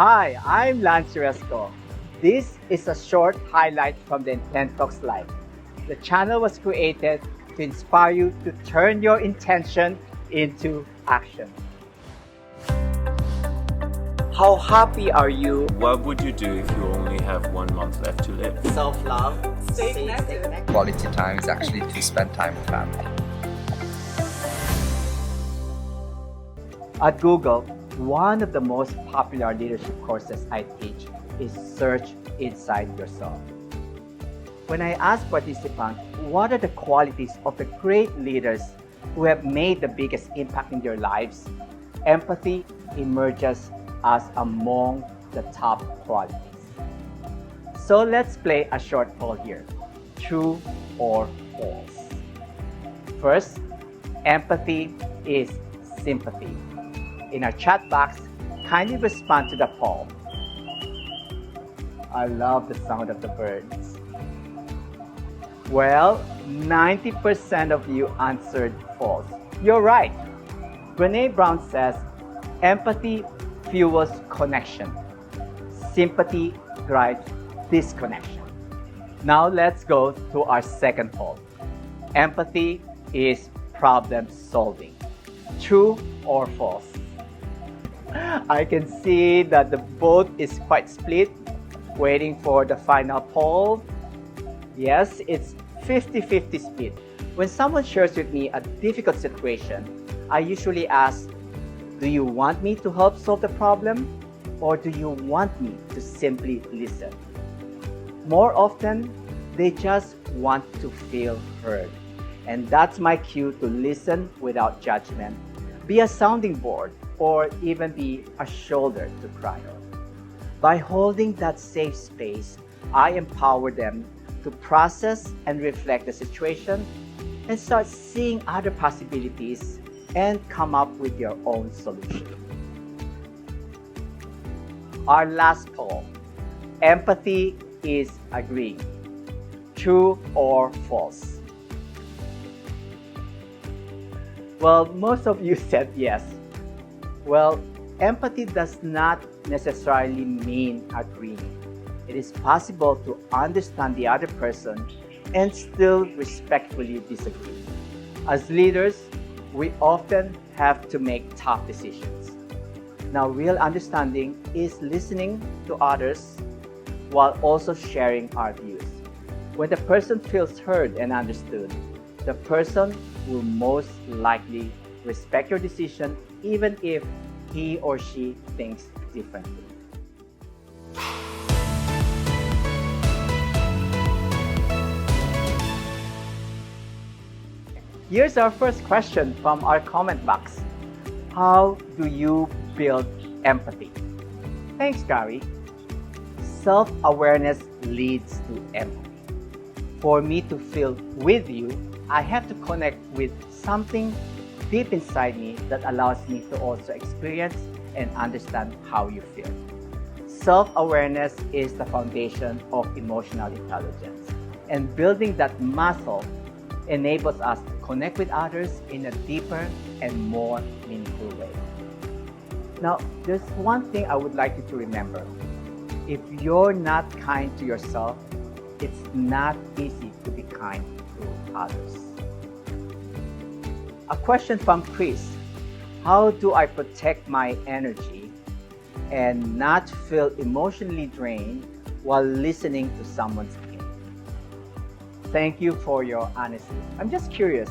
Hi, I'm Diaresco. This is a short highlight from the Intent Talks Live. The channel was created to inspire you to turn your intention into action. How happy are you? What would you do if you only have 1 month left to live? Self-love. Stay connected. Quality time is actually to spend time with family. At Google, one of the most popular leadership courses I teach is Search Inside Yourself. When I ask participants what are the qualities of the great leaders who have made the biggest impact in their lives, empathy emerges as among the top qualities. So let's play a short poll here. True or false? First, empathy is sympathy. In our chat box, kindly respond to the poll. I love the sound of the birds. Well, 90% of you answered false. You're right. Brene Brown says, empathy fuels connection. Sympathy drives disconnection. Now let's go to our second poll. Empathy is problem solving. True or false? I can see that the vote is quite split. Waiting for the final poll. Yes, it's 50-50 split. When someone shares with me a difficult situation, I usually ask, do you want me to help solve the problem? Or do you want me to simply listen? More often, they just want to feel heard. And that's my cue to listen without judgment, be a sounding board, or even be a shoulder to cry on. By holding that safe space, I empower them to process and reflect the situation and start seeing other possibilities and come up with your own solution. Our last poll. Empathy is agreeing. True or false? Well, most of you said yes. Well, empathy does not necessarily mean agreeing. It is possible to understand the other person and still respectfully disagree. As leaders, we often have to make tough decisions. Now, real understanding is listening to others while also sharing our views. When the person feels heard and understood, the person will most likely respect your decision even if he or she thinks differently. Here's our first question from our comment box. How do you build empathy? Thanks, Gary. Self-awareness leads to empathy. For me to feel with you, I have to connect with something deep inside me that allows me to also experience and understand how you feel. Self-awareness is the foundation of emotional intelligence, and building that muscle enables us to connect with others in a deeper and more meaningful way. Now, there's one thing I would like you to remember. If you're not kind to yourself, it's not easy to be kind to others. A question from Chris. How do I protect my energy and not feel emotionally drained while listening to someone's pain? Thank you for your honesty. I'm just curious,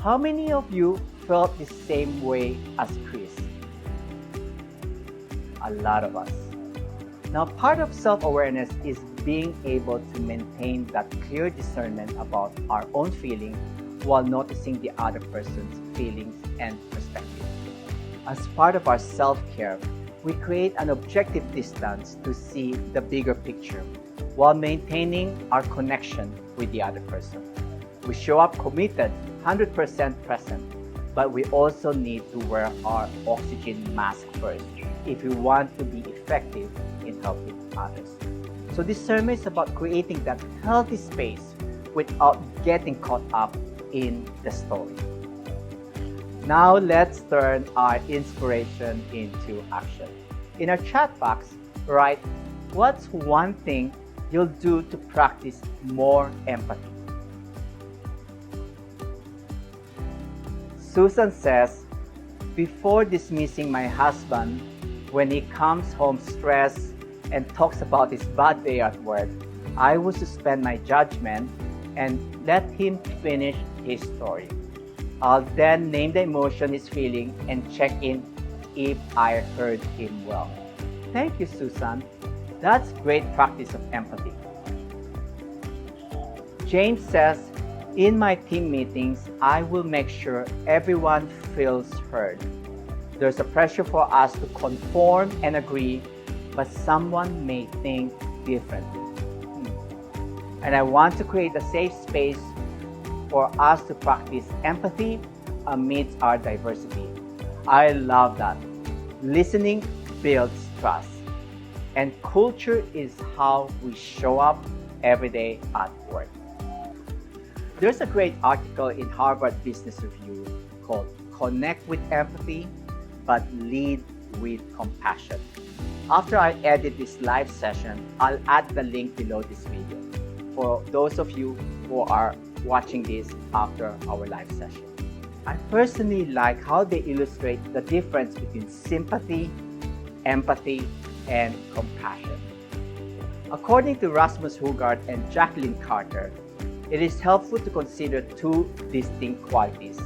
how many of you felt the same way as Chris? A lot of us. Now, part of self-awareness is being able to maintain that clear discernment about our own feelings while noticing the other person's feelings and perspective. As part of our self-care, we create an objective distance to see the bigger picture while maintaining our connection with the other person. We show up committed, 100% present, but we also need to wear our oxygen mask first if we want to be effective in helping others. So discernment is about creating that healthy space without getting caught up in the story. Now let's turn our inspiration into action. In our chat box, write, what's one thing you'll do to practice more empathy? Susan says, before dismissing my husband when he comes home stressed and talks about his bad day at work, I will suspend my judgment and let him finish his story. I'll then name the emotion he's feeling and check in if I heard him well. Thank you, Susan. That's great practice of empathy. Jane says, in my team meetings, I will make sure everyone feels heard. There's a pressure for us to conform and agree, but someone may think differently. And I want to create a safe space for us to practice empathy amidst our diversity. I love that. Listening builds trust. And culture is how we show up every day at work. There's a great article in Harvard Business Review called Connect with Empathy, but Lead with Compassion. After I edit this live session, I'll add the link below this video for those of you who are watching this after our live session. I personally like how they illustrate the difference between sympathy, empathy, and compassion. According to Rasmus Hougaard and Jacqueline Carter, it is helpful to consider two distinct qualities: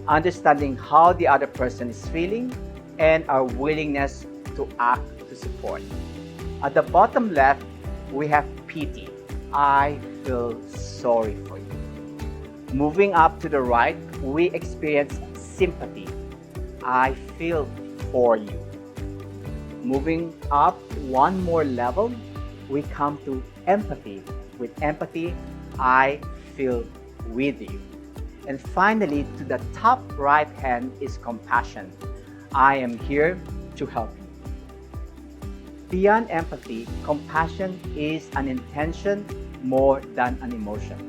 understanding how the other person is feeling and our willingness to act to support. At the bottom left, we have pity. I feel sorry for you. Moving up to the right, we experience sympathy. I feel for you. Moving up one more level, we come to empathy. With empathy, I feel with you. And finally, to the top right hand is compassion. I am here to help you. Beyond empathy, compassion is an intention more than an emotion.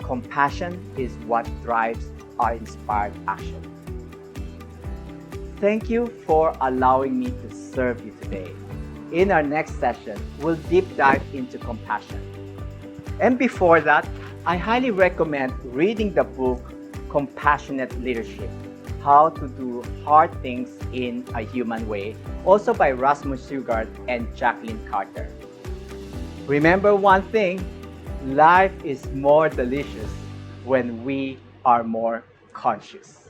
Compassion is what drives our inspired action. Thank you for allowing me to serve you today. In our next session, we'll deep dive into compassion. And before that, I highly recommend reading the book Compassionate Leadership: How to Do Hard Things in a Human Way, also by Rasmus Hougaard and Jacqueline Carter. Remember one thing, life is more delicious when we are more conscious.